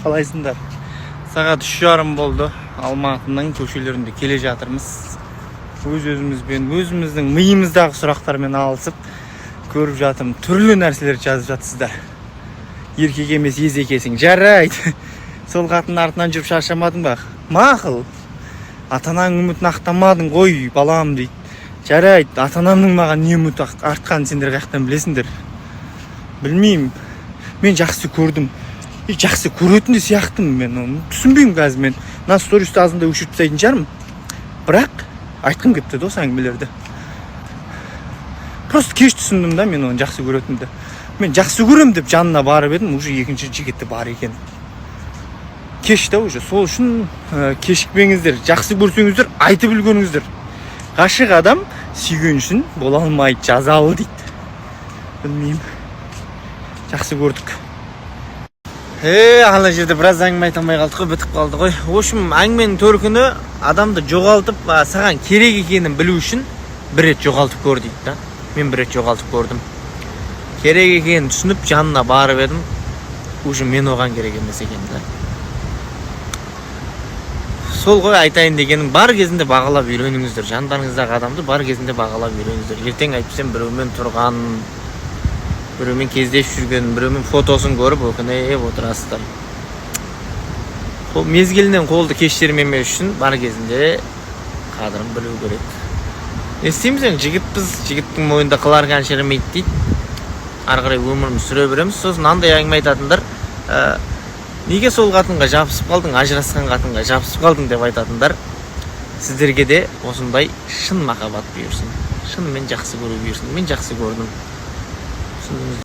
Қалайсыңдар? Сағат 3:30 болды. Алматының көшелерінде келе жатырмыз. Өз-өзімізбен, өзіміздің миымыздағы сұрақтармен алысып көріп жатырмын. Түрлі нәрселер жазып жатсыздар. Еркек емес езекесің. Жарайды. Сол қатын артынан жүріп шаршамадың ба? Мақұл. Ата-анаң үмітін ақтамадың ғой, балам дейді. Жарайды. Ата-анамның маған не үміт артқанын сендер қаяқтан білесіңдер? Білмеймін. Мен жақсы көрдім. Жақсы көретін де сияқтымын мен оны. Түсінбеймін қазір мен. Мына стористі азында өшіріп тастайтын шығармын. Бірақ айтқым кетті осы әңгімелерді. Просто кеш түсіндім да мен оны жақсы көретінімді. Мен жақсы көрем деп жанына барып едім, уже екінші жігіті бар екен. Кеш та уже. Сол үшін кешікпеңіздер. Жақсы көрсеңіздер, айтып үлгеріңіздер. Ғашық адам сүйген үшін бола алмайды, жазалы дейді. Білмеймін. Жақсы көрдік. Ана жерде біраз әңгіме айта алмай қалдық қой, бітіп қалды ғой. В общем, әңгіменің төркіні адамды жоғалтып, саған керек екенін білу үшін бір рет жоғалтып көр дейді да. Мен бір рет жоғалтып көрдім. Керек екенін түсініп, жанына барып едім. Уже мен оған керек емес екен да. Сол ғой айтайын дегенім, бар кезінде бағалап үйреніңіздер. Жандарыңыздағы адамды бар кезінде бағалап үйреніңіздер. Ертең айтпасам біреумен тұрған, біреумен кездесіп жүрген, біреумен фотосын көріп өкініп отырасыздар. Мезгілінен қолды кешірмемес үшін бар кезінде қадірін білу керек. Не істейміз енді, жігітпіз, жігіттің мойнында қылар қан шірімейді дейді. Ары қарай өміріміз сүре береміз. Сосын андай әңгіме айтатындар, неге сол қатынға жабысып қалдың, ажырасқан қатынға жабысып қалдың деп айтатындар. Сіздерге де осындай шын махаббат бұйырсын. Шынымен жақсы көру бұйырсын. Мен жақсы көрдім.